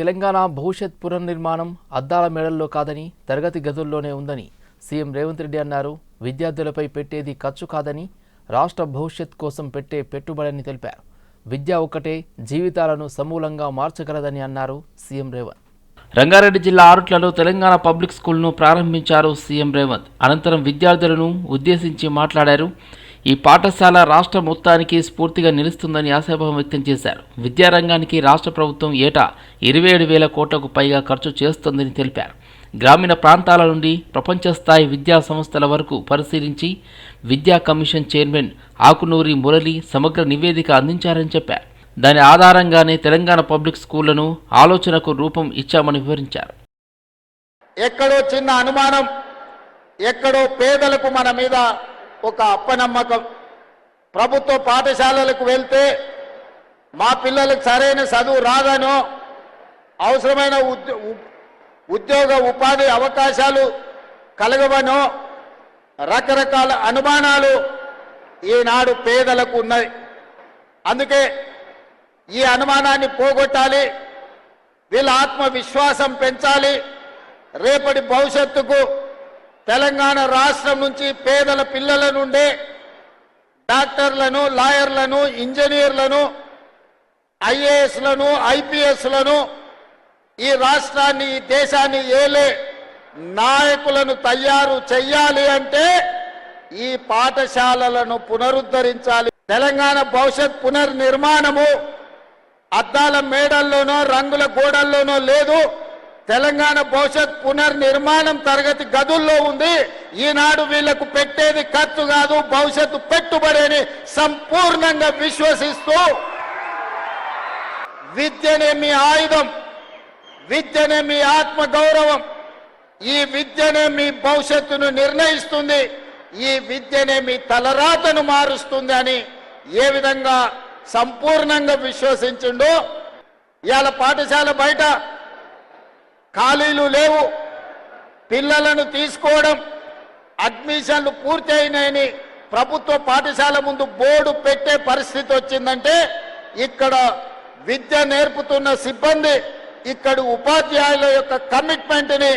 తెలంగాణ భవిష్యత్ పునర్నిర్మాణం అద్దాల మేడల్లో కాదని తరగతి గదుల్లోనే ఉందని సీఎం రేవంత్ రెడ్డి అన్నారు. విద్యార్థులపై పెట్టేది ఖర్చు కాదని రాష్ట్ర భవిష్యత్ కోసం పెట్టే పెట్టుబడని తెలిపారు. విద్య ఒక్కటే జీవితాలను సమూలంగా మార్చగలదని అన్నారు సీఎం రేవంత్. రంగారెడ్డి జిల్లా ఆరుట్లలో తెలంగాణ పబ్లిక్ స్కూల్ను ప్రారంభించారు సీఎం రేవంత్. అనంతరం విద్యార్థులను ఉద్దేశించి మాట్లాడారు. ఈ పాఠశాల రాష్ట్ర మొత్తానికి స్ఫూర్తిగా నిలుస్తుందని ఆశాభావం వ్యక్తం చేశారు. విద్యారంగానికి రాష్ట్ర ప్రభుత్వం ఏటా 27,000 కోట్లకు పైగా ఖర్చు చేస్తోందని తెలిపారు. గ్రామీణ ప్రాంతాల నుండి ప్రపంచ స్థాయి విద్యా సంస్థల వరకు పరిశీలించి విద్యా కమిషన్ చైర్మన్ ఆకునూరి మురళి సమగ్ర నివేదిక అందించారని చెప్పారు. దాని ఆధారంగానే తెలంగాణ పబ్లిక్ స్కూళ్లను ఆలోచనకు రూపం ఇచ్చామని వివరించారు. ఎక్కడో చిన్న అనుమానం, ఎక్కడో పేదలకు మన మీద ఒక అప్పనమ్మకం. ప్రభుత్వ పాఠశాలలకు వెళ్తే మా పిల్లలకు సరైన చదువు రాదనో, అవసరమైన ఉద్యోగ ఉపాధి అవకాశాలు కలగవనో రకరకాల అనుమానాలు ఈనాడు పేదలకు ఉన్నాయి. అందుకే ఈ అనుమానాన్ని పోగొట్టాలి, వీళ్ళ ఆత్మవిశ్వాసం పెంచాలి. రేపటి భవిష్యత్తుకు తెలంగాణ రాష్ట్రం నుంచి పేదల పిల్లల నుండే డాక్టర్లను, లాయర్లను, ఇంజనీర్లను, ఐఏఎస్లను, ఐపీఎస్లను, ఈ రాష్ట్రాన్ని, ఈ దేశాన్ని ఏలే నాయకులను తయారు చెయ్యాలి అంటే ఈ పాఠశాలలను పునరుద్ధరించాలి. తెలంగాణ భవిష్యత్ పునర్నిర్మాణము అద్దాల మేడల్లోనో రంగుల గోడల్లోనో లేదు. తెలంగాణ భవిష్యత్ పునర్నిర్మాణం తరగతి గదుల్లో ఉంది. ఈనాడు వీళ్లకు పెట్టేది ఖర్చు కాదు, భవిష్యత్తు పెట్టుబడిని సంపూర్ణంగా విశ్వసిస్తూ విద్యనే మీ ఆయుధం, విద్యనే మీ ఆత్మగౌరవం, ఈ విద్యనే మీ భవిష్యత్తును నిర్ణయిస్తుంది, ఈ విద్యనే మీ తలరాతను మారుస్తుంది అని ఏ విధంగా సంపూర్ణంగా విశ్వసించిండో ఇవాళ పాఠశాల బయట ఖాళీలు లేవు. పిల్లలను తీసుకోవడం, అడ్మిషన్లు పూర్తి అయినాయని ప్రభుత్వ పాఠశాల ముందు బోర్డు పెట్టే పరిస్థితి వచ్చిందంటే ఇక్కడ విద్య నేర్పుతున్న సిబ్బంది, ఇక్కడి ఉపాధ్యాయుల యొక్క కమిట్మెంట్ని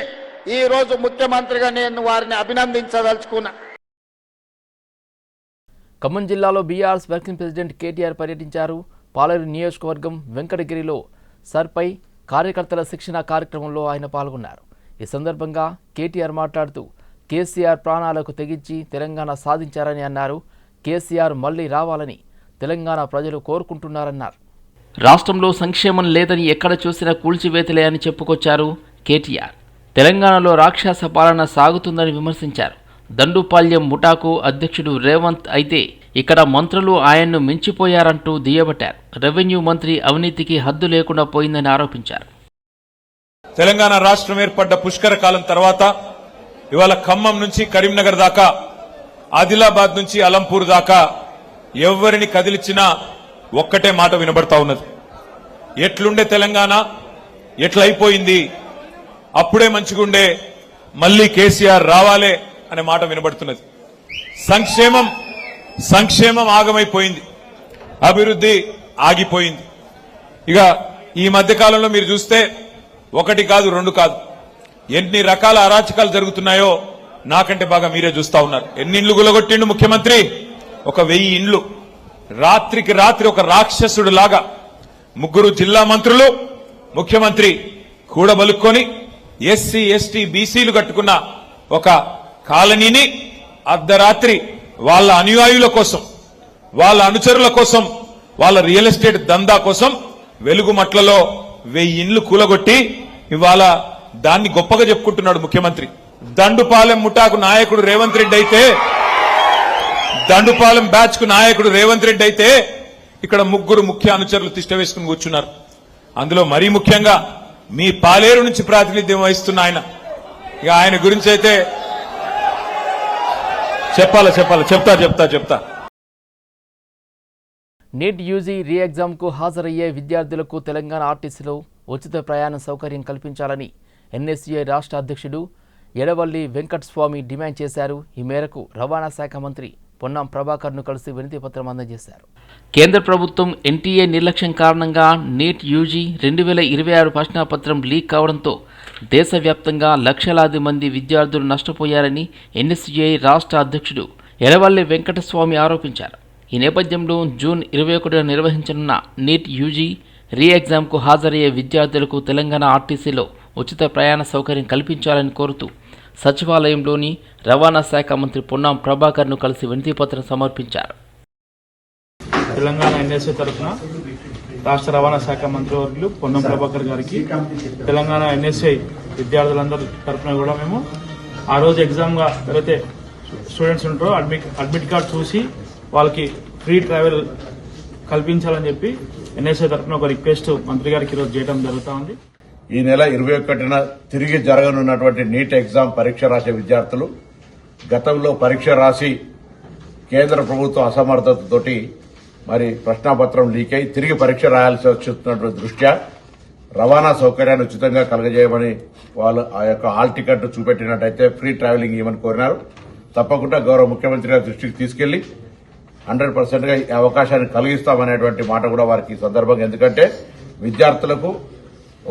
ఈరోజు ముఖ్యమంత్రిగా నేను వారిని అభినందించదలుచుకున్నా. ఖమ్మం జిల్లాలో బీఆర్ఎస్ వర్కింగ్ ప్రెసిడెంట్ కేటీఆర్ పర్యటించారు. పాలేరు నియోజకవర్గం వెంకటగిరిలో సర్పై కార్యకర్తల శిక్షణ కార్యక్రమంలో ఆయన పాల్గొన్నారు. ఈ సందర్భంగా కేటీఆర్ మాట్లాడుతూ కేసీఆర్ ప్రాణాలకు తెగించి తెలంగాణ సాధించారని అన్నారు. కేసీఆర్ మళ్లీ రావాలని తెలంగాణ ప్రజలు కోరుకుంటున్నారన్నారు. రాష్ట్రంలో సంక్షేమం లేదని ఎక్కడ చూసినా కూల్చివేతలే అని చెప్పుకొచ్చారు కేటీఆర్. తెలంగాణలో రాక్షస పాలన సాగుతుందని విమర్శించారు. దండుపాల్యం ముఠాకు అధ్యక్షుడు రేవంత్ అయితే ఇక్కడ మంత్రులు ఆయన్ను మించిపోయారంటూ దుయ్యబట్టారు. రెవెన్యూ మంత్రి అవినీతికి హద్దు లేకుండా పోయిందని ఆరోపించారు. తెలంగాణ రాష్ట్రం ఏర్పడ్డ పుష్కర కాలం తర్వాత ఇవాళ ఖమ్మం నుంచి కరీంనగర్ దాకా, ఆదిలాబాద్ నుంచి అలంపూర్ దాకా ఎవరిని కదిలిచ్చినా ఒక్కటే మాట వినబడతా ఉన్నది. ఎట్లుండే తెలంగాణ ఎట్లయిపోయింది, అప్పుడే మంచిగుండే, మళ్లీ కేసీఆర్ రావాలే అనే మాట వినబడుతున్నది. సంక్షేమం ఆగమైపోయింది, అభివృద్ధి ఆగిపోయింది. ఇక ఈ మధ్యకాలంలో మీరు చూస్తే ఒకటి కాదు, రెండు కాదు, ఎన్ని రకాల అరాచకాలు జరుగుతున్నాయో నాకంటే బాగా మీరే చూస్తా ఉన్నారు. ఎన్ని ఇండ్లు గులగొట్టిండు ముఖ్యమంత్రి? 1000 ఇండ్లు. రాత్రికి రాత్రి ఒక రాక్షసుడు లాగా 3 జిల్లా మంత్రులు, ముఖ్యమంత్రి కూడబలుక్కొని ఎస్సీ, ఎస్టీ, బీసీలు కట్టుకున్న ఒక కాలనీని అర్ధరాత్రి వాళ్ళ అనుయాయుల కోసం, వాళ్ళ అనుచరుల కోసం, వాళ్ళ రియల్ ఎస్టేట్ దందా కోసం వెలుగుమట్లలో 1000 ఇండ్లు కూలగొట్టి ఇవాళ దాన్ని గొప్పగా చెప్పుకుంటున్నాడు ముఖ్యమంత్రి. దండుపాలెం ముఠాకు నాయకుడు రేవంత్ రెడ్డి అయితే, దండుపాలెం బ్యాచ్ కు నాయకుడు రేవంత్ రెడ్డి అయితే ఇక్కడ 3 ముఖ్య అనుచరులు తిష్ట వేసుకుని కూర్చున్నారు. అందులో మరీ ముఖ్యంగా మీ పాలేరు నుంచి ప్రాతినిధ్యం వహిస్తున్న ఆయన. ఇక ఆయన గురించి అయితే చెప్తా. నీట్ యూజీ రీ ఎగ్జామ్కు హాజరయ్యే విద్యార్థులకు తెలంగాణ ఆర్టీసీలో ఉచిత ప్రయాణ సౌకర్యం కల్పించాలని ఎన్ఎస్యూఐ రాష్ట్ర అధ్యక్షుడు ఎడవల్లి వెంకటస్వామి డిమాండ్ చేశారు. ఈ మేరకు రవాణా శాఖ మంత్రి పొన్నాం ప్రభాకర్ను కలిసి వినతిపత్రం అందజేశారు. కేంద్ర ప్రభుత్వం ఎన్టీఏ నిర్లక్ష్యం కారణంగా నీట్ యూజీ 2026 ప్రశ్నాపత్రం లీక్ కావడంతో దేశవ్యాప్తంగా లక్షలాది మంది విద్యార్థులు నష్టపోయారని ఎన్ఎస్యుఐ రాష్ట్ర అధ్యక్షుడు ఎర్రవల్లి వెంకటస్వామి ఆరోపించారు. ఈ నేపథ్యంలో జూన్ 21న నిర్వహించనున్న నీట్ యూజీ రీ ఎగ్జామ్కు హాజరయ్యే విద్యార్థులకు తెలంగాణ ఆర్టీసీలో ఉచిత ప్రయాణ సౌకర్యం కల్పించాలని కోరుతూ సచివాలయంలోని రవాణా శాఖ మంత్రి పొన్నాం ప్రభాకర్ను కలిసి వినతిపత్రం సమర్పించారు. తెలంగాణ ఎన్ఎస్ఏ తరఫున రాష్ట్ర రవాణా శాఖ మంత్రివర్యులు పొన్నం ప్రభాకర్ గారికి తెలంగాణ ఎన్ఎస్ఏ విద్యార్థులందరి తరఫున కూడా మేము ఆ రోజు ఎగ్జామ్గా ఎవరైతే స్టూడెంట్స్ ఉంటారో అడ్మిట్ కార్డ్ చూసి వాళ్ళకి ఫ్రీ ట్రావెల్ కల్పించాలని చెప్పి ఎన్ఎస్ఏ తరఫున ఒక రిక్వెస్ట్ మంత్రి గారికి ఈరోజు చేయడం జరుగుతూ ఉంది. ఈ నెల 21న తిరిగి జరగనున్నటువంటి నీట్ ఎగ్జామ్ పరీక్ష రాసే విద్యార్థులు గతంలో పరీక్ష రాసి కేంద్ర ప్రభుత్వ అసమర్థతతోటి మరి ప్రశ్నాపత్రం లీక్ అయి తిరిగి పరీక్ష రాయాల్సి వస్తున్నటువంటి దృష్ట్యా రవాణా సౌకర్యాన్ని ఉచితంగా కలగజేయమని వాళ్ళు ఆ యొక్క హాల్ టికెట్ చూపెట్టినట్టయితే ఫ్రీ ట్రావెలింగ్ ఇవ్వమని కోరినారు. తప్పకుండా గౌరవ ముఖ్యమంత్రి గారి దృష్టికి తీసుకెళ్లి 100% గా ఈ అవకాశాన్ని కలిగిస్తామనేటువంటి మాట కూడా వారికి ఈ సందర్భంగా, ఎందుకంటే విద్యార్థులకు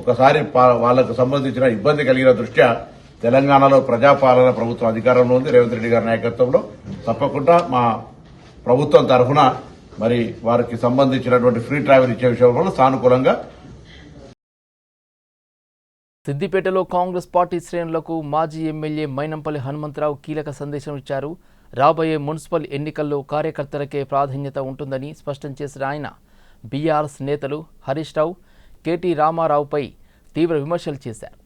ఒకసారి వాళ్లకు సంబంధించిన ఇబ్బంది కలిగిన దృష్ట్యా తెలంగాణలో ప్రజాపాలన ప్రభుత్వం అధికారంలో ఉంది. రేవంత్ రెడ్డి గారి నాయకత్వంలో తప్పకుండా మా ప్రభుత్వం తరఫున మరి వారికి సంబంధించినటువంటి ఫ్రీ ట్రావెల్ ఇచ్చే విషయంలో సానుకూలంగా. సిద్దిపేటలో కాంగ్రెస్ పార్టీ శ్రేణులకు మాజీ ఎమ్మెల్యే మైనంపల్లి హనుమంతరావు కీలక సందేశం ఇచ్చారు. రాబోయే మున్సిపల్ ఎన్నికల్లో కార్యకర్తలకే ప్రాధాన్యత ఉంటుందని స్పష్టం చేసిన ఆయన బీఆర్ఎస్ నేతలు హరీష్ రావు, కేటీ రామారావుపై తీవ్ర విమర్శలు చేశారు.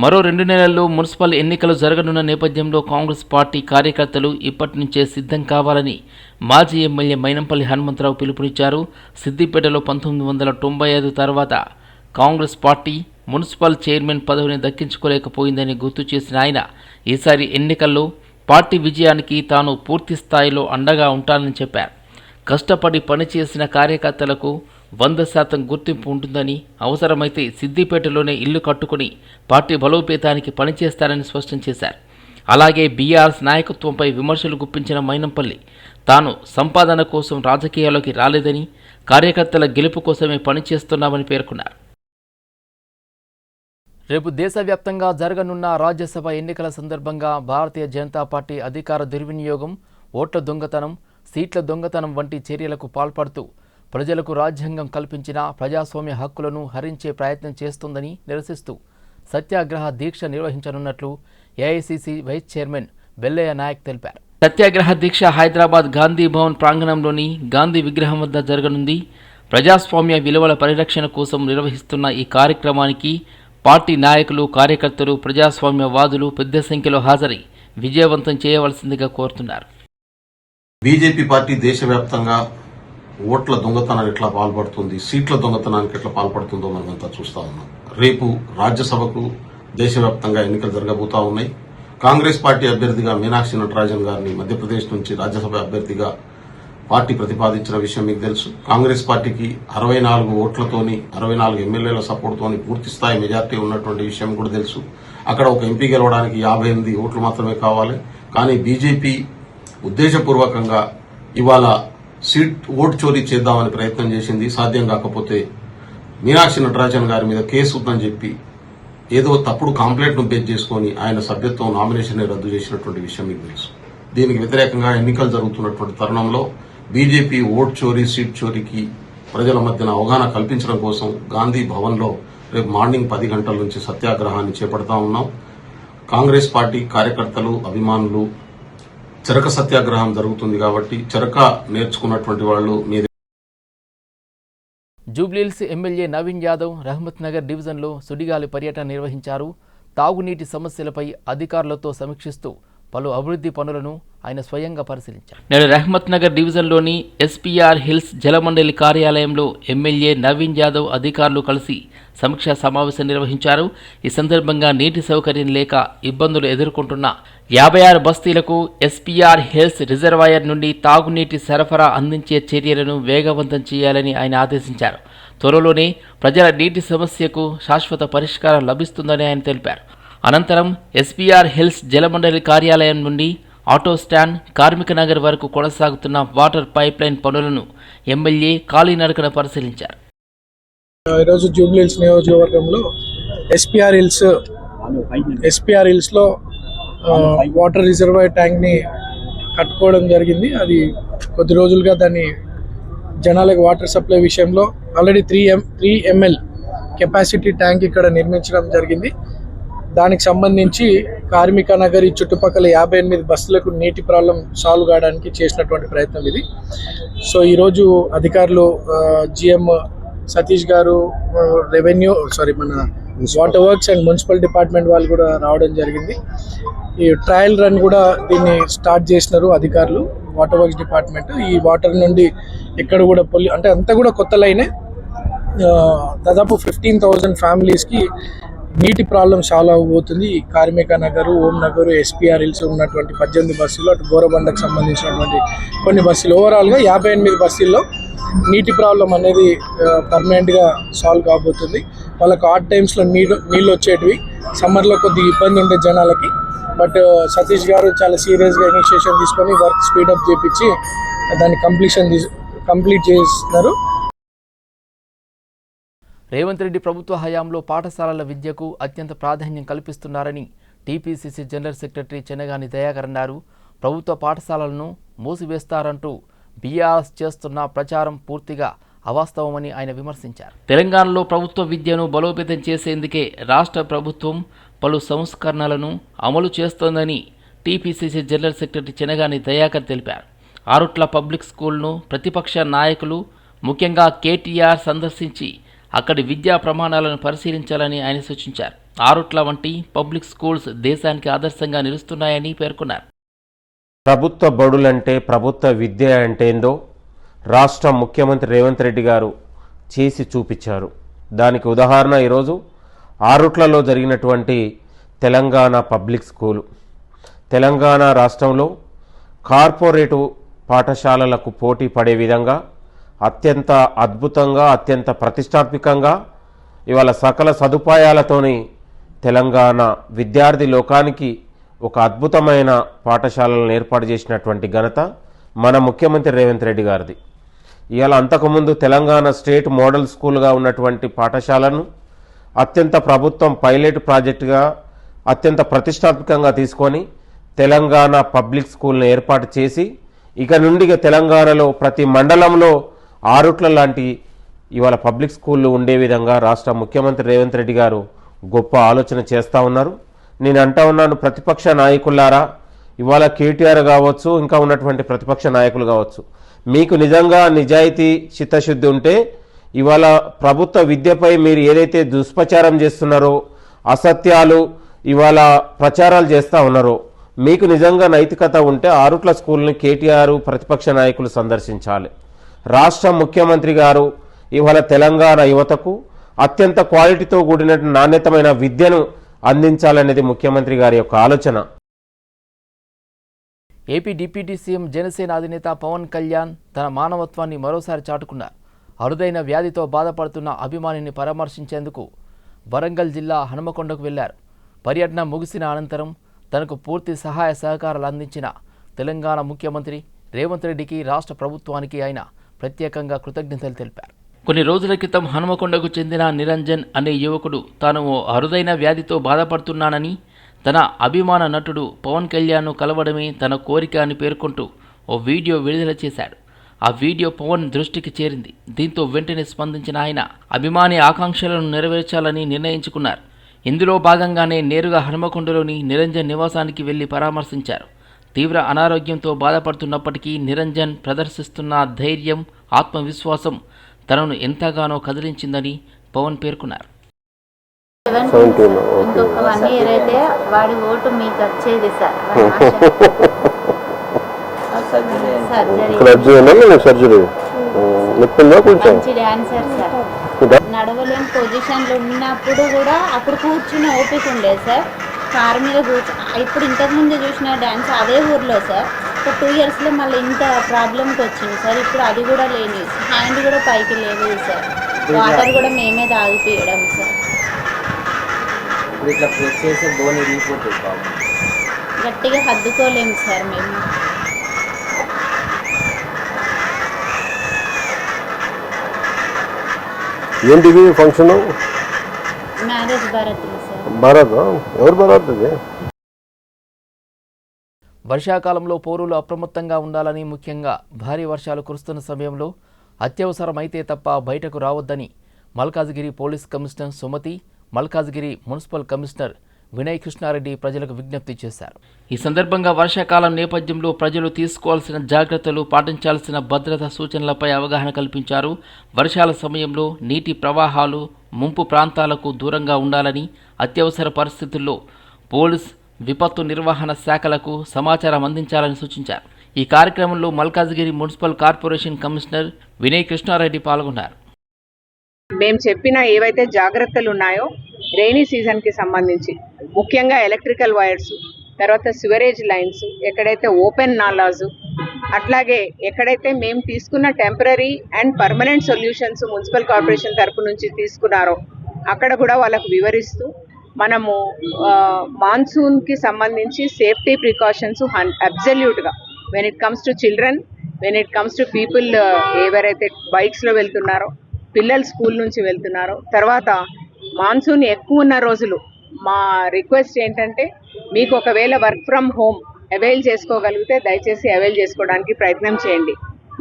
మరో 2 నెలల్లో మున్సిపల్ ఎన్నికలు జరగనున్న నేపథ్యంలో కాంగ్రెస్ పార్టీ కార్యకర్తలు ఇప్పటి నుంచే సిద్ధం కావాలని మాజీ ఎమ్మెల్యే మైనంపల్లి హనుమంతరావు పిలుపునిచ్చారు. సిద్దిపేటలో 1995 తర్వాత కాంగ్రెస్ పార్టీ మున్సిపల్ చైర్మన్ పదవిని దక్కించుకోలేకపోయిందని గుర్తు చేసిన ఆయన ఈసారి ఎన్నికల్లో పార్టీ విజయానికి తాను పూర్తి స్థాయిలో అండగా ఉంటానని చెప్పారు. కష్టపడి పనిచేసిన కార్యకర్తలకు 100% గుర్తింపు ఉంటుందని, అవసరమైతే సిద్దిపేటలోనే ఇల్లు కట్టుకుని పార్టీ బలోపేతానికి పనిచేస్తారని స్పష్టం చేశారు. అలాగే బీఆర్ఎస్ నాయకత్వంపై విమర్శలు గుప్పించిన మైనంపల్లి తాను సంపాదన కోసం రాజకీయాల్లోకి రాలేదని, కార్యకర్తల గెలుపు కోసమే పనిచేస్తున్నామని పేర్కొన్నారు. రేపు దేశవ్యాప్తంగా జరగనున్న రాజ్యసభ ఎన్నికల సందర్భంగా భారతీయ జనతా పార్టీ అధికార దుర్వినియోగం, ఓట్ల దొంగతనం, సీట్ల దొంగతనం వంటి చర్యలకు పాల్పడుతూ ప్రజలకు రాజ్యాంగం కల్పించిన ప్రజాస్వామ్య హక్కులను హరించే ప్రయత్నం చేస్తుందని నిరసిస్తూ సత్యాగ్రహ దీక్ష నిర్వహించనున్నట్లు AICC vice chairman Bellaiah Nayak తెలిపారు. సత్యాగ్రహ దీక్ష హైదరాబాద్ గాంధీ భవన్ ప్రాంగణంలోని గాంధీ విగ్రహం వద్ద జరగనుంది. ప్రజాస్వామ్య విలువల పరిరక్షణ కోసం నిర్వహిస్తున్న ఈ కార్యక్రమానికి పార్టీ నాయకులు, కార్యకర్తలు, ప్రజాస్వామ్యవాదులు పెద్ద సంఖ్యలో హాజరై విజయవంతం చేయవలసిందిగా కోరుతున్నారు. బీజేపీ పార్టీ దేశవ్యాప్తంగా ఓట్ల దొంగతనానికి ఎట్లా పాల్పడుతుంది, సీట్ల దొంగతనానికి ఎట్లా పాల్పడుతుందో మనమంతా చూస్తా ఉన్నాం. రేపు రాజ్యసభకు దేశవ్యాప్తంగా ఎన్నికలు జరగబోతా ఉన్నాయి. కాంగ్రెస్ పార్టీ అభ్యర్థిగా మీనాక్షి నటరాజన్ గారిని మధ్యప్రదేశ్ నుంచి రాజ్యసభ అభ్యర్థిగా పార్టీ ప్రతిపాదించిన విషయం మీకు తెలుసు. కాంగ్రెస్ పార్టీకి 64 ఓట్లతోని 64 ఎమ్మెల్యేల సపోర్ట్తోని పూర్తి స్థాయి మెజార్టీ ఉన్నటువంటి విషయం కూడా తెలుసు. అక్కడ ఒక ఎంపీ గెలవడానికి 58 ఓట్లు మాత్రమే కావాలి. కానీ బీజేపీ ఉద్దేశపూర్వకంగా ఇవాళ ఓటు చోరీ చేద్దామని ప్రయత్నం చేసింది. సాధ్యం కాకపోతే మీనాక్షి నటరాజన్ గారి మీద కేసు ఉందని చెప్పి ఏదో తప్పుడు కాంప్లైంట్ ను బేస్ చేసుకుని ఆయన సభ్యత్వం నామినేషన్ రద్దు చేసినటువంటి విషయం మీకు తెలుసు. దీనికి వ్యతిరేకంగా ఎన్నికలు జరుగుతున్నటువంటి తరుణంలో బీజేపీ ఓటు చోరీ, సీట్ చోరీకి ప్రజల మధ్యన అవగాహన కల్పించడం కోసం గాంధీ భవన్లో రేపు మార్నింగ్ 10 గంటల నుంచి సత్యాగ్రహాన్ని చేపడతా ఉన్నాం. కాంగ్రెస్ పార్టీ కార్యకర్తలు, అభిమానులు చరక సత్యాగ్రహం జరుగుతుంది కాబట్టి చరక నేర్చుకున్నటువంటి వాళ్ళు మీద. జూబ్లీహిల్స్ ఎమ్మెల్యే నవీన్ యాదవ్ రహమత్ నగర్ డివిజన్లో సుడిగాలి పర్యటన నిర్వహించారు. తాగునీటి సమస్యలపై అధికారులతో సమీక్షిస్తూ పలు అభివృద్ధి పనులను ఆయన స్వయంగా పరిశీలించారు. నేడు రహమత్ నగర్ డివిజన్లోని ఎస్పీఆర్ హిల్స్ జలమండలి కార్యాలయంలో ఎమ్మెల్యే నవీన్ యాదవ్ అధికారులు కలిసి సమీక్షా సమావేశం నిర్వహించారు. ఈ సందర్భంగా నీటి సౌకర్యం లేక ఇబ్బందులు ఎదుర్కొంటున్న 56 బస్తీలకు ఎస్పీఆర్ హిల్స్ రిజర్వాయర్ నుండి తాగునీటి సరఫరా అందించే చర్యలను వేగవంతం చేయాలని ఆయన ఆదేశించారు. త్వరలోనే ప్రజల నీటి సమస్యకు శాశ్వత పరిష్కారం లభిస్తుందని ఆయన తెలిపారు. అనంతరం ఎస్పీఆర్ హిల్స్ జలమండలి కార్యాలయం నుండి ఆటో స్టాండ్, కార్మిక నగర్ వరకు కొనసాగుతున్న వాటర్ పైప్లైన్ పనులను ఎమ్మెల్యే కాలినడకన పరిశీలించారు. ఈరోజు జూబ్లీహిల్స్ నియోజకవర్గంలో ఎస్పీఆర్ హిల్స్లో వాటర్ రిజర్వాయర్ ట్యాంక్ని కట్టుకోవడం జరిగింది. అది కొద్ది రోజులుగా దాన్ని జనాలకు వాటర్ సప్లై విషయంలో ఆల్రెడీ 3 ml కెపాసిటీ ట్యాంక్ ఇక్కడ నిర్మించడం జరిగింది. దానికి సంబంధించి కార్మిక నగర్ ఈ చుట్టుపక్కల 58 బస్సులకు నీటి ప్రాబ్లం సాల్వ్ కావడానికి చేసినటువంటి ప్రయత్నం ఇది. సో ఈరోజు అధికారులు జిఎం సతీష్ గారు, మన water works and municipal department వాళ్ళు కూడా రావడం జరిగింది. ఈ ట్రయల్ రన్ కూడా దీన్ని స్టార్ట్ చేసినారు అధికారులు, వాటర్ వర్క్స్ డిపార్ట్మెంట్. ఈ వాటర్ నుండి ఎక్కడ కూడా అంటే అంతా కూడా కొత్త లైనే. దాదాపు 15,000 ఫ్యామిలీస్కి నీటి ప్రాబ్లం సాల్వ్ అవబోతుంది. కార్మిక నగరు, ఓం నగరు, ఎస్పీఆర్ హిల్స్ ఉన్నటువంటి 18 బస్సులు, అటు బోరబండకు సంబంధించినటువంటి కొన్ని బస్సులు, ఓవరాల్గా 58 బస్సుల్లో నీటి ప్రాబ్లం అనేది పర్మనెంట్గా సాల్వ్ కాబోతుంది. వాళ్ళకు ఆడ్ టైమ్స్లో నీళ్ళు వచ్చేటివి, సమ్మర్లో కొద్దిగా ఇబ్బంది ఉండే జనాలకి. బట్ సతీష్ గారు చాలా సీరియస్గా ఇనిషియేషన్ తీసుకొని వర్క్ స్పీడప్ చేపించి దాన్ని కంప్లీట్ చేస్తున్నారు. రేవంత్ రెడ్డి ప్రభుత్వ హయాంలో పాఠశాలల విద్యకు అత్యంత ప్రాధాన్యం కల్పిస్తున్నారని టీపీసీసీ జనరల్ సెక్రటరీ చెన్నగాని దయాకర్ అన్నారు. ప్రభుత్వ పాఠశాలలను మూసివేస్తారంటూ బీఆర్ఎస్ చేస్తున్న ప్రచారం పూర్తిగా అవాస్తవమని ఆయన విమర్శించారు. తెలంగాణలో ప్రభుత్వ విద్యను బలోపేతం చేసేందుకే రాష్ట్ర ప్రభుత్వం పలు సంస్కరణలను అమలు చేస్తోందని టీపీసీసీ జనరల్ సెక్రటరీ చెన్నగాని దయాకర్ తెలిపారు. ఆరుట్ల పబ్లిక్ స్కూల్ను ప్రతిపక్ష నాయకులు, ముఖ్యంగా కేటీఆర్ సందర్శించి అక్కడి విద్యా ప్రమాణాలను పరిశీలించాలని ఆయన సూచించారు. ఆరుట్ల వంటి పబ్లిక్ స్కూల్స్ దేశానికి ఆదర్శంగా నిలుస్తున్నాయని పేర్కొన్నారు. ప్రభుత్వ బడులంటే, ప్రభుత్వ విద్య అంటే ఏందో రాష్ట్ర ముఖ్యమంత్రి రేవంత్ రెడ్డి గారు చేసి చూపించారు. దానికి ఉదాహరణ ఈరోజు ఆరుట్లలో జరిగినటువంటి తెలంగాణ పబ్లిక్ స్కూలు. తెలంగాణ రాష్ట్రంలో కార్పొరేటు పాఠశాలలకు పోటీ పడే విధంగా అత్యంత అద్భుతంగా, అత్యంత ప్రతిష్టాత్మకంగా ఇవాళ సకల సదుపాయాలతోని తెలంగాణ విద్యార్థి లోకానికి ఒక అద్భుతమైన పాఠశాలలను ఏర్పాటు చేసినటువంటి ఘనత మన ముఖ్యమంత్రి రేవంత్ రెడ్డి గారిది. ఇవాళ అంతకుముందు తెలంగాణ స్టేట్ మోడల్ స్కూల్గా ఉన్నటువంటి పాఠశాలను అత్యంత ప్రభుత్వం పైలట్ ప్రాజెక్టుగా అత్యంత ప్రతిష్టాత్మకంగా తీసుకొని తెలంగాణ పబ్లిక్ స్కూల్ను ఏర్పాటు చేసి ఇక నుండి తెలంగాణలో ప్రతి మండలంలో ఆరుట్ల లాంటి ఇవాళ పబ్లిక్ స్కూళ్ళు ఉండే విధంగా రాష్ట్ర ముఖ్యమంత్రి రేవంత్ రెడ్డి గారు గొప్ప ఆలోచన చేస్తూ ఉన్నారు. నేను అంటా ఉన్నాను, ప్రతిపక్ష నాయకులారా, ఇవాళ కేటీఆర్ కావచ్చు, ఇంకా ఉన్నటువంటి ప్రతిపక్ష నాయకులు కావచ్చు, మీకు నిజంగా నిజాయితీ చిత్తశుద్ధి ఉంటే ఇవాళ ప్రభుత్వ విద్యపై మీరు ఏదైతే దుష్ప్రచారం చేస్తున్నారో, అసత్యాలు ఇవాళ ప్రచారాలు చేస్తూ ఉన్నారో, మీకు నిజంగా నైతికత ఉంటే ఆరుట్ల స్కూల్ని కేటీఆర్ ప్రతిపక్ష నాయకులు సందర్శించాలి. రాష్ట్ర ముఖ్యమంత్రి గారు ఇవాళ తెలంగాణ యువతకు అత్యంత క్వాలిటీతో కూడిన నాణ్యతమైన విద్యను అందించాలనేది ముఖ్యమంత్రి గారి యొక్క ఆలోచన. ఏపీ డిప్యూటీ సీఎం జనసేన అధినేత పవన్ కళ్యాణ్ తన మానవత్వాన్ని మరోసారి చాటుకున్నారు. అరుదైన వ్యాధితో బాధపడుతున్న అభిమానిని పరామర్శించేందుకు వరంగల్ జిల్లా హనుమకొండకు వెళ్లారు. పర్యటన ముగిసిన అనంతరం తనకు పూర్తి సహాయ సహకారాలు అందించిన తెలంగాణ ముఖ్యమంత్రి రేవంత్ రెడ్డికి, రాష్ట్ర ప్రభుత్వానికి ఆయన ప్రత్యేకంగా కృతజ్ఞతలు తెలిపారు. కొన్ని రోజుల క్రితం హనుమకొండకు చెందిన నిరంజన్ అనే యువకుడు తాను ఓ అరుదైన వ్యాధితో బాధపడుతున్నానని, తన అభిమాన నటుడు పవన్ కళ్యాణ్ను కలవడమే తన కోరిక అని పేర్కొంటూ ఓ వీడియో విడుదల చేశాడు. ఆ వీడియో పవన్ దృష్టికి చేరింది. దీంతో వెంటనే స్పందించిన ఆయన అభిమాని ఆకాంక్షలను నెరవేర్చాలని నిర్ణయించుకున్నారు. ఇందులో భాగంగానే నేరుగా హనుమకొండలోని నిరంజన్ నివాసానికి వెళ్లి పరామర్శించారు. తీవ్ర అనారోగ్యంతో బాధపడుతున్నప్పటికీ నిరంజన్ ప్రదర్శిస్తున్న ధైర్యం, ఆత్మవిశ్వాసం తనను ఎంతగానో కదిలించిందని పవన్ పేర్కొన్నారు. ఇంకొక 1 year అయితే వాడి ఓటు మీకు వచ్చేది సార్. మంచి డాన్సర్ సార్. నడవలేని పొజిషన్లో ఉన్నప్పుడు కూడా అప్పుడు కూర్చుని ఓపిక ఉండేది సార్. కారు మీద ఇప్పుడు ఇంతకుముందు చూసిన డ్యాన్స్ అదే ఊర్లో సార్. ఒక 2 yearsలో మళ్ళీ ఇంత ప్రాబ్లంకి వచ్చింది సార్. ఇప్పుడు అది కూడా లేని, హ్యాండ్ కూడా పైకి లేదు సార్. వాటర్ కూడా మేమే తాగిపోయడం సార్. గట్టిగా హద్దుకోలేము సార్ మేము. ఏంటిది ఫంక్షన్? మ్యారేజ్ భారత్లో సార్. భారత్? ఎవరు భారత్ ఇది? వర్షాకాలంలో పౌరులు అప్రమత్తంగా ఉండాలని, ముఖ్యంగా భారీ వర్షాలు కురుస్తున్న సమయంలో అత్యవసరమైతే తప్ప బయటకు రావద్దని Malkajgiri police commissioner Sumathi, Malkajgiri municipal commissioner Vinay Krishna Reddy ప్రజలకు విజ్ఞప్తి చేశారు. ఈ సందర్భంగా వర్షాకాలం నేపథ్యంలో ప్రజలు తీసుకోవాల్సిన జాగ్రత్తలు, పాటించాల్సిన భద్రతా సూచనలపై అవగాహన కల్పించారు. వర్షాల సమయంలో నీటి ప్రవాహాలు, ముంపు ప్రాంతాలకు దూరంగా ఉండాలని, అత్యవసర పరిస్థితుల్లో పోలీస్, విపత్తు నిర్వహణ శాఖలకు సమాచారం అందించాలని సూచించారు. ఈ కార్యక్రమంలో Malkajgiri municipal corporation commissioner Vinay Krishna Reddy పాల్గొన్నారు. మేము చెప్పిన ఏవైతే జాగ్రత్తలు ఉన్నాయో రెయినీ సీజన్కి సంబంధించి, ముఖ్యంగా ఎలక్ట్రికల్ వైర్స్, తర్వాత సివరేజ్ లైన్స్, ఎక్కడైతే ఓపెన్ నాలాస్, అట్లాగే ఎక్కడైతే మేము తీసుకున్న temporary and permanent solutions municipal corporation తరపు నుంచి తీసుకున్నారో అక్కడ కూడా వాళ్ళకు వివరిస్తూ మనము మాన్సూన్కి సంబంధించి సేఫ్టీ ప్రికాషన్స్ అబ్సల్యూట్గా when it comes to children, when it comes to people ఎవరైతే బైక్స్లో వెళ్తున్నారో, పిల్లలు స్కూల్ నుంచి వెళ్తున్నారో, తర్వాత మాన్సూన్ ఎక్కువ ఉన్న రోజులు మా రిక్వెస్ట్ ఏంటంటే మీకు ఒకవేళ వర్క్ ఫ్రమ్ హోమ్ అవైల్ చేసుకోగలిగితే దయచేసి అవైల్ చేసుకోవడానికి ప్రయత్నం చేయండి.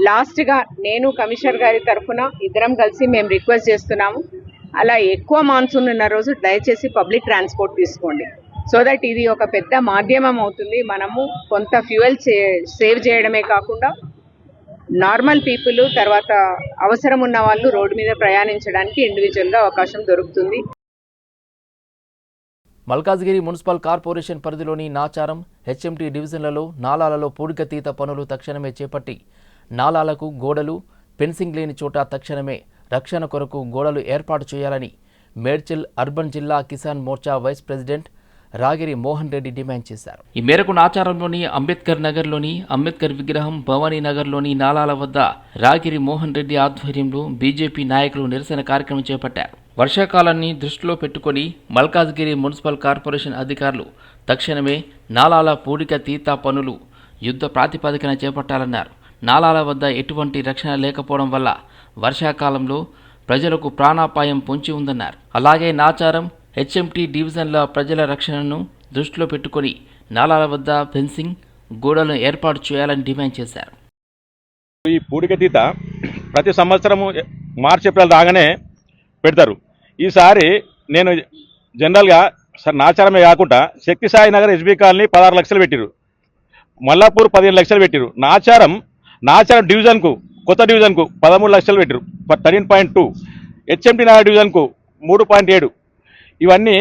లాస్ట్గా నేను కమిషనర్ గారి తరఫున ఇద్దరం కలిసి మేము రిక్వెస్ట్ చేస్తున్నాము, అలా ఎక్కువ మాన్సూన్ ఉన్న రోజు దయచేసి పబ్లిక్ ట్రాన్స్పోర్ట్ తీసుకోండి. సో దట్ ఇది ఒక పెద్ద మాధ్యమం అవుతుంది. మనము కొంత ఫ్యూయల్ సేవ్ చేయడమే కాకుండా నార్మల్ పీపుల్, తర్వాత అవసరం ఉన్న వాళ్ళు రోడ్డు మీద ప్రయాణించడానికి ఇండివిజువల్గా అవకాశం దొరుకుతుంది. మల్కాజ్గిరి మున్సిపల్ కార్పొరేషన్ పరిధిలోని నాచారం, హెచ్ఎంటీ డివిజన్లలో నాలాలలో పూడికతీత పనులు తక్షణమే చేపట్టి నాలాలకు గోడలు, ఫెన్సింగ్ లేని చోట తక్షణమే రక్షణ కొరకు గోడలు ఏర్పాటు చేయాలని మేడ్చల్ అర్బన్ జిల్లా Kisan Morcha vice president Ragiri Mohan Reddy demand చేశారు. ఈ మేరకు నాచారంలోని అంబేద్కర్ నగర్లోని అంబేద్కర్ విగ్రహం, భవానీ నగర్లోని నాలాల వద్ద రాగిరి మోహన్ రెడ్డి ఆధ్వర్యంలో బీజేపీ నాయకులు నిరసన కార్యక్రమం చేపట్టారు. వర్షాకాలాన్ని దృష్టిలో పెట్టుకుని మల్కాజ్గిరి మున్సిపల్ కార్పొరేషన్ అధికారులు తక్షణమే నాలాల పూడిక తీత పనులు యుద్ధ ప్రాతిపదికన చేపట్టాలన్నారు. నాలాల వద్ద ఎటువంటి రక్షణ లేకపోవడం వల్ల వర్షాకాలంలో ప్రజలకు ప్రాణాపాయం పొంచి ఉందన్నారు. అలాగే నాచారం, హెచ్ఎంటీ డివిజన్ల ప్రజల రక్షణను దృష్టిలో పెట్టుకుని నాలాల వద్ద ఫెన్సింగ్, గోడలను ఏర్పాటు చేయాలని డిమాండ్ చేశారు. ఈ పూడికతీత ప్రతి సంవత్సరము మార్చి, ఏప్రిల్ రాగానే పెడతారు. ఈసారి నేను జనరల్గా నాచారమే కాకుండా శక్తిసాయి నగర్ ఎస్బీ కాలనీ 16 లక్షలు పెట్టిరు, మల్లాపూర్ 15 లక్షలు పెట్టిరు, నాచారం డివిజన్కు, కొత్త డివిజన్కు 13 లక్షలు పెట్టిరు 13.2, హెచ్ఎంటీ నగర్ డివిజన్కు 3.7. ఇవన్నీ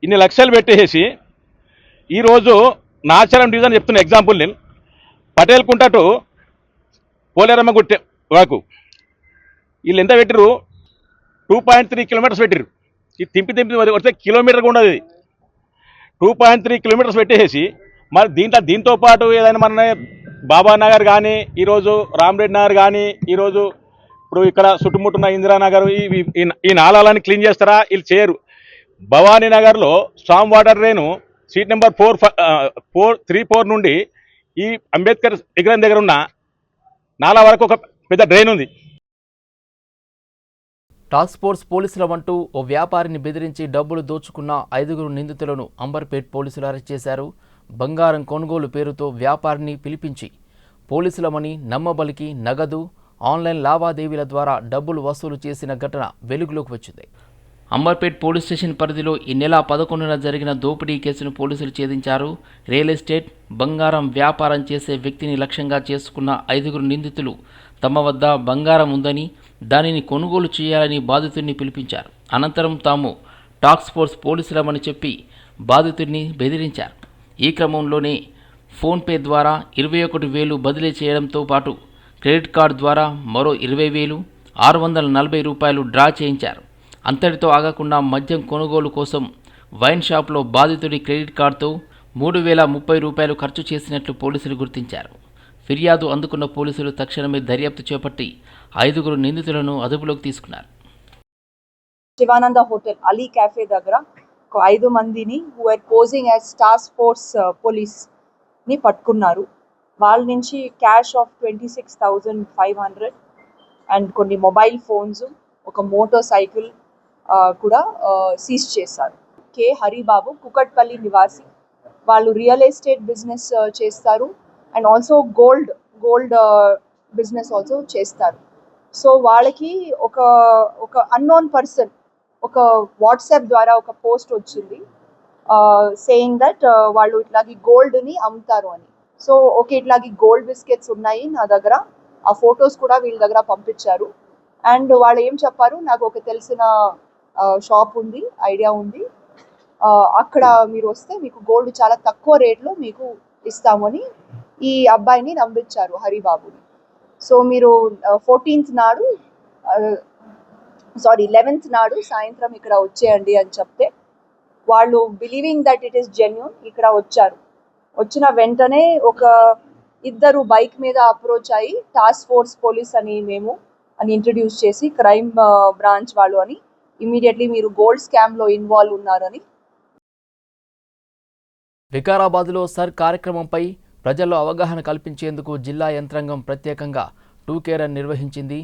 ఇన్ని లక్షలు పెట్టేసి ఈరోజు నాచారం డివిజన్ చెప్తున్న ఎగ్జాంపుల్, నేను పటేల్ కుంట టు పోలేరమ్మ గుట్ట వరకు వీళ్ళు ఎంత పెట్టిరు? 2.3 కిలోమీటర్స్ పెట్టిరు. ఈ తింపి వస్తే కిలోమీటర్ కూడా ఉండదు. 2.3 కిలోమీటర్స్ పెట్టేసి మరి దీంతో పాటు ఏదైనా మన బాబానగర్ కానీ, ఈరోజు రామరెడ్డి నగర్ కానీ, ఈరోజు ఇప్పుడు ఇక్కడ చుట్టుముట్టున్న ఇందిరానగర్, ఈ నాలాలని క్లీన్ చేస్తారా? వీళ్ళు చేయరు. భవానీ నగర్లో storm water drain seat number 434 నుండి ఈ అంబేద్కర్ విగ్రహం దగ్గర ఉన్న నాలా వరకు ఒక పెద్ద డ్రైన్ ఉంది. టాస్క్ ఫోర్స్ పోలీసుల అంటూ ఓ వ్యాపారిని బెదిరించి డబ్బులు దోచుకున్న 5 నిందితులను అంబర్పేట్ పోలీసులు అరెస్ట్ చేశారు. బంగారం కొనుగోలు పేరుతో వ్యాపారిని పిలిపించి పోలీసులమని నమ్మబలికి నగదు, ఆన్లైన్ లావాదేవీల ద్వారా డబ్బులు వసూలు చేసిన ఘటన వెలుగులోకి వచ్చింది. అంబర్పేట్ పోలీస్ స్టేషన్ పరిధిలో ఈ నెల 11న జరిగిన దోపిడీ కేసును పోలీసులు ఛేదించారు. రియల్ ఎస్టేట్, బంగారం వ్యాపారం చేసే వ్యక్తిని లక్ష్యంగా చేసుకున్న 5 నిందితులు తమ వద్ద బంగారం ఉందని, దానిని కొనుగోలు చేయాలని బాధితుడిని పిలిపించారు. అనంతరం తాము టాస్క్ ఫోర్స్ పోలీసులమని చెప్పి బాధితుడిని బెదిరించారు. ఈ క్రమంలోనే ఫోన్పే ద్వారా 21,000 బదిలీ చేయడంతో పాటు క్రెడిట్ కార్డు ద్వారా మరో 20,000, 640 రూపాయలు డ్రా చేయించారు. అంతటితో ఆగకుండా మద్యం కొనుగోలు కోసం వైన్ షాప్లో బాధితుడి క్రెడిట్ కార్డుతో 3,030 రూపాయలు ఖర్చు చేసినట్లు పోలీసులు గుర్తించారు. ఫిర్యాదు అందుకున్న పోలీసులు తక్షణమే దర్యాప్తు చేపట్టి 5 నిందితులను అదుపులోకి తీసుకున్నారు. శివానంద హోటల్ అలీ క్యాఫే దగ్గర 5 మందిని who are posing as task force పోలీస్ని పట్టుకున్నారు. వాళ్ళ నుంచి క్యాష్ ఆఫ్ 26,500 అండ్ కొన్ని మొబైల్ ఫోన్స్, ఒక మోటార్ సైకిల్ కూడా సీజ్ చేశారు. కే హరిబాబు కుకట్పల్లి నివాసి. వాళ్ళు రియల్ ఎస్టేట్ బిజినెస్ చేస్తారు and also gold business also చేస్తారు. సో వాళ్ళకి ఒక అన్నోన్ పర్సన్ ఒక వాట్సాప్ ద్వారా ఒక పోస్ట్ వచ్చింది సేయింగ్ దట్ వాళ్ళు ఇట్లాగే గోల్డ్ని అమ్ముతారు అని. సో ఓకే, ఇట్లాగే గోల్డ్ బిస్కెట్స్ ఉన్నాయి నా దగ్గర, ఆ ఫొటోస్ కూడా వీళ్ళ దగ్గర పంపించారు. అండ్ వాళ్ళు ఏం చెప్పారు, నాకు ఒక తెలిసిన షాప్ ఉంది, ఐడియా ఉంది, అక్కడ మీరు వస్తే మీకు గోల్డ్ చాలా తక్కువ రేట్లో మీకు ఇస్తామని ఈ అబ్బాయిని నమ్మించారు, హరిబాబుని. సో మీరు 11th నాడు సాయంత్రం ఇక్కడ వచ్చేయండి అని చెప్తే వాళ్ళు believing that it is genuine ఇక్కడ వచ్చారు. వచ్చిన వెంటనే ఒక 2 బైక్ మీద అప్రోచ్ అయ్యి టాస్క్ ఫోర్స్ పోలీస్ అని మేము అని ఇంట్రడ్యూస్ చేసి క్రైమ్ బ్రాంచ్ వాళ్ళు అని ఇమీడియట్లీ మీరు గోల్డ్ స్కామ్లో ఇన్వాల్వ్ ఉన్నారని. వికారాబాద్లో సర్ కార్యక్రమంపై ప్రజల్లో అవగాహన కల్పించేందుకు జిల్లా యంత్రాంగం ప్రత్యేకంగా 2K రన్ నిర్వహించింది.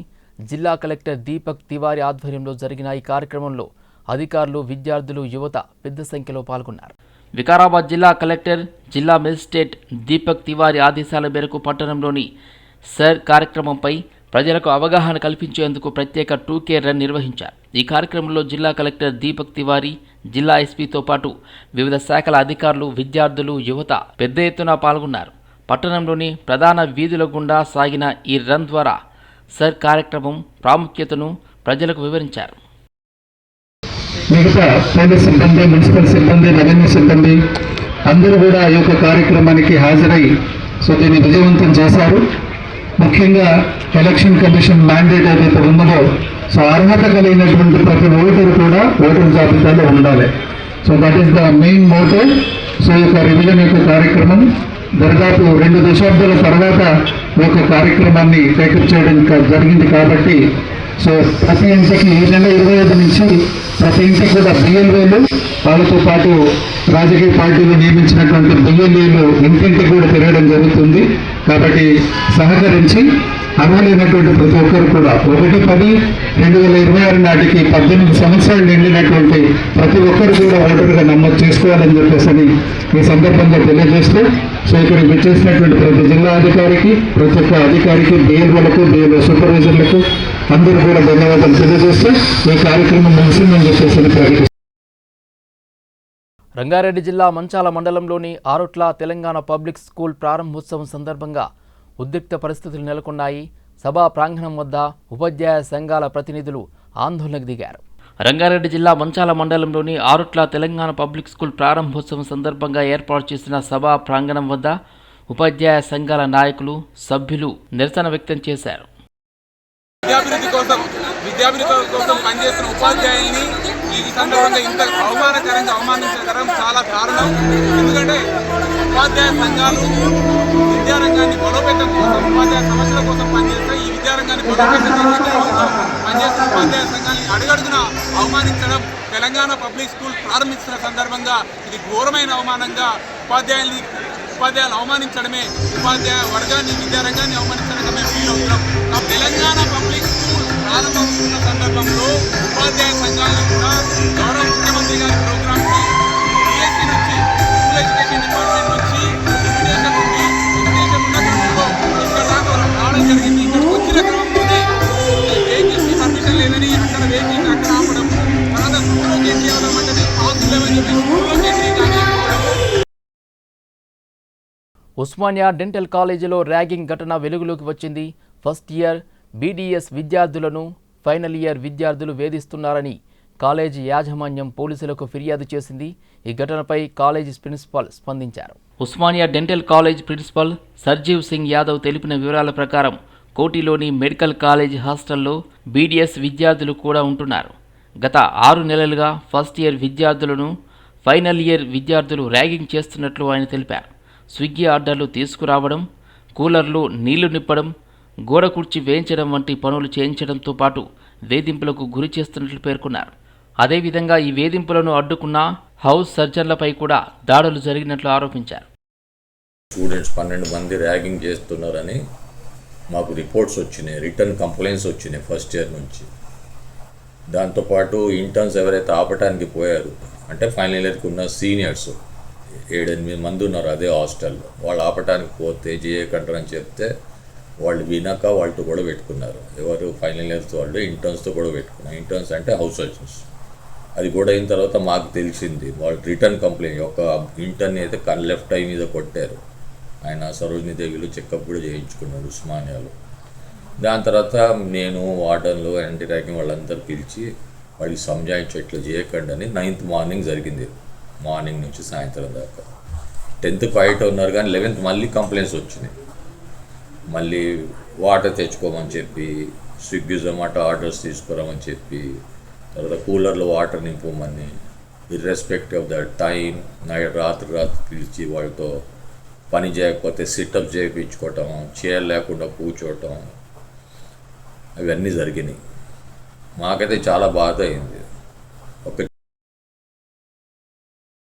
జిల్లా కలెక్టర్ దీపక్ తివారీ ఆధ్వర్యంలో జరిగిన ఈ కార్యక్రమంలో అధికారులు, విద్యార్థులు, యువత పెద్ద సంఖ్యలో పాల్గొన్నారు. వికారాబాద్ జిల్లా కలెక్టర్, జిల్లా మెజిస్ట్రేట్ దీపక్ తివారీ ఆదేశాల మేరకు పట్టణంలోని సర్ కార్యక్రమంపై ప్రజలకు అవగాహన కల్పించేందుకు ప్రత్యేక 2K రన్ నిర్వహించారు. ఈ కార్యక్రమంలో జిల్లా కలెక్టర్ దీపక్ తివారీ, జిల్లా ఎస్పీతో పాటు వివిధ శాఖల అధికారులు, విద్యార్థులు, యువత పెద్ద ఎత్తున పాల్గొన్నారు. పట్టణంలోని ప్రధాన వీధుల గుండా సాగిన ఈ రన్ ద్వారా సర్ కార్యక్రమం ప్రాముఖ్యతను ప్రజలకు వివరించారు. మిగతా పోలీస్ సిబ్బంది, మున్సిపల్ సిబ్బంది, రెవెన్యూ సిబ్బంది అందరూ కూడా ఈ యొక్క కార్యక్రమానికి హాజరై దీన్ని విజయవంతం చేశారు. ముఖ్యంగా ఎలక్షన్ కమిషన్ మ్యాండేట్ ఏదైతే ఉన్నదో అర్హత కలిగినటువంటి ప్రతి ఓటరు కూడా ఓటర్ జాబితాలో ఉండాలి. That is the main motive. ఈ యొక్క రివిజన్ యొక్క కార్యక్రమం దాదాపు 2 దశాబ్దాల తర్వాత ఈ యొక్క కార్యక్రమాన్ని టేకప్ చేయడం జరిగింది. కాబట్టి ప్రతి ఇంటికి ఈ నెల 25 నుంచి ప్రతి ఇంటికి కూడా బిఎల్ఏలు, వాళ్ళతో పాటు రాజకీయ పార్టీలు నియమించినటువంటి బిఎల్ఏలు ఇంటింటికి కూడా తిరగడం జరుగుతుంది. కాబట్టి సహకరించి అర్హులైనటువంటి ప్రతి ఒక్కరు కూడా 1/10/2026 నాటికి 18 సంవత్సరాలు నిండినటువంటి ప్రతి ఒక్కరు కూడా ఓటరుగా నమోదు చేసుకోవాలని చెప్పేసి ఈ సందర్భంగా తెలియజేస్తూ ఇక్కడికి విచ్చేసినటువంటి ప్రతి జిల్లా అధికారికి, ప్రతి ఒక్క అధికారికి, బిఎల్ఓలకు, బిఎల్ఓ సూపర్వైజర్లకు అందరూ కూడా ధన్యవాదాలు తెలియజేస్తూ ఈ కార్యక్రమం ముగిసిందని చెప్పేసి ప్రకటిస్తారు. రంగారెడ్డి జిల్లా మంచాల మండలంలోని ఆరుట్ల తెలంగాణ పబ్లిక్ స్కూల్ ప్రారంభోత్సవం సందర్భంగా ఉద్రిక్త పరిస్థితులు నెలకొన్నాయి. సభా ప్రాంగణం వద్ద ఉపాధ్యాయ సంఘాల ప్రతినిధులు ఆందోళనకు దిగారు. రంగారెడ్డి జిల్లా మంచాల మండలంలోని ఆరుట్ల తెలంగాణ పబ్లిక్ స్కూల్ ప్రారంభోత్సవం సందర్భంగా ఏర్పాటు చేసిన సభా ప్రాంగణం వద్ద ఉపాధ్యాయ సంఘాల నాయకులు, సభ్యులు నిరసన వ్యక్తం చేశారు. విద్యాభివృద్ధి కోసం పనిచేస్తున్న ఉపాధ్యాయుల్ని ఈ సందర్భంగా ఇంత అవమానించడం చాలా దారుణం. ఎందుకంటే ఉపాధ్యాయ సంఘాలు విద్యారంగాన్ని బలోపేతం కోసం, ఉపాధ్యాయ సమస్యల కోసం పనిచేస్తే ఈ విద్యారంగాన్ని బలోపేతం పనిచేస్తున్న ఉపాధ్యాయ సంఘాన్ని అడుగడుగున అవమానించడం, తెలంగాణ పబ్లిక్ స్కూల్ ప్రారంభించిన సందర్భంగా ఇది ఘోరమైన అవమానంగా ఉపాధ్యాయులు అవమానించడమే, ఉపాధ్యాయ వర్గాన్ని, విద్యారంగాన్ని అవమానించడంగా మేము ఫీల్ అవుతున్నాం. తెలంగాణ పబ్లిక్ స్కూల్ ప్రారంభమవుతున్న సందర్భంలో ఉపాధ్యాయ సంఘాలను కూడా గౌరవ ముఖ్యమంత్రి గారి ప్రోగ్రామ్కి BSc నుంచి, స్కూల్ ఎడ్యుకేషన్ డిపార్ట్మెంట్ నుంచి ఇన్విటేషన్ ఉంది. ఇన్విటేషన్ ఉన్న క్రమంలో ఇక్కడ దాకా రావడం జరిగింది. ఇక్కడికి వచ్చిన క్రమంలోనే వెహికల్స్కి పర్మిషన్ లేదని అక్కడ వెహికల్స్ అక్కడ ఆపడం, తర్వాత స్కూల్లోకి ఎంట్రీ అవ్వడం అంటే పాసులు లేవని చెప్పి స్కూల్లోకి ఎంట్రీ కానీ. ఉస్మానియా డెంటల్ కాలేజీలో ర్యాగింగ్ ఘటన వెలుగులోకి వచ్చింది. ఫస్ట్ ఇయర్ BDS విద్యార్థులను ఫైనల్ ఇయర్ విద్యార్థులు వేధిస్తున్నారని కాలేజీ యాజమాన్యం పోలీసులకు ఫిర్యాదు చేసింది. ఈ ఘటనపై కాలేజీ ప్రిన్సిపాల్ స్పందించారు. Osmania dental college principal Sanjeev Singh Yadav తెలిపిన వివరాల ప్రకారం కోటిలోని మెడికల్ కాలేజ్ హాస్టల్లో BDS విద్యార్థులు కూడా ఉంటున్నారు. గత 6 నెలలుగా ఫస్ట్ ఇయర్ విద్యార్థులను ఫైనల్ ఇయర్ విద్యార్థులు ర్యాగింగ్ చేస్తున్నట్లు ఆయన తెలిపారు. స్విగ్గీ ఆర్డర్లు తీసుకురావడం, కూలర్లు నీళ్లు నింపడం, గోడ కుర్చీ వేయించడం వంటి పనులు చేయించడంతో పాటు వేధింపులకు గురి చేస్తున్నట్లు పేర్కొన్నారు. అదేవిధంగా ఈ వేధింపులను అడ్డుకున్న హౌస్ సర్జన్లపై కూడా దాడులు జరిగినట్లు ఆరోపించారు. స్టూడెంట్స్ 12 మంది ర్యాగింగ్ చేస్తున్నారని మాకు రిపోర్ట్స్ వచ్చినాయి, రిటర్న్ కంప్లైంట్స్ వచ్చినాయి ఫస్ట్ ఇయర్ నుంచి. దాంతోపాటు ఇంటర్న్స్ ఎవరైతే ఆపటానికి పోయారు అంటే ఫైనల్ ఇయర్కి ఉన్న సీనియర్స్ 7-8 మంది ఉన్నారు అదే హాస్టల్లో. వాళ్ళు ఆపటానికి పోతే చేయకంటారు అని చెప్తే వాళ్ళు వినక వాళ్ళతో కూడా పెట్టుకున్నారు. ఎవరు ఫైనల్ ఇయర్స్ వాళ్ళు ఇంటర్న్స్తో కూడా పెట్టుకున్నారు. ఇంటర్న్స్ అంటే హౌస్ సర్జన్స్. అది కూడా అయిన తర్వాత మాకు తెలిసింది వాళ్ళు రిటర్న్ కంప్లైంట్ ఒక ఇంటర్ని అయితే లెఫ్ట్ ఐ మీద కొట్టారు. ఆయన సరోజినీ దేవిలో చెకప్ కూడా చేయించుకున్నాడు ఉస్మానియాలో. దాని తర్వాత నేను వార్డన్లు యాంటీ ర్యాగింగ్ వాళ్ళందరూ పిలిచి వాళ్ళకి సంజాయించి ఇట్లా చేయకండి అని 9th మార్నింగ్ జరిగింది. మార్నింగ్ నుంచి సాయంత్రం దాకా 10th క్వైట్ ఉన్నారు కానీ 11th మళ్ళీ కంప్లైంట్స్ వచ్చినాయి. మళ్ళీ వాటర్ తెచ్చుకోమని చెప్పి, స్విగ్గీ జొమాటో ఆర్డర్స్ తీసుకురామని చెప్పి, తర్వాత కూలర్లో వాటర్ నింపమని, ఇర్రెస్పెక్ట్ ఆఫ్ ద టైం రాత్రి పిలిచి వాళ్ళతో పని చేయకపోతే సిటప్ చేయించుకోవటం, చైర్ లేకుండా కూర్చోవటం, అవన్నీ జరిగినాయి. మాకైతే చాలా బాధ అయింది.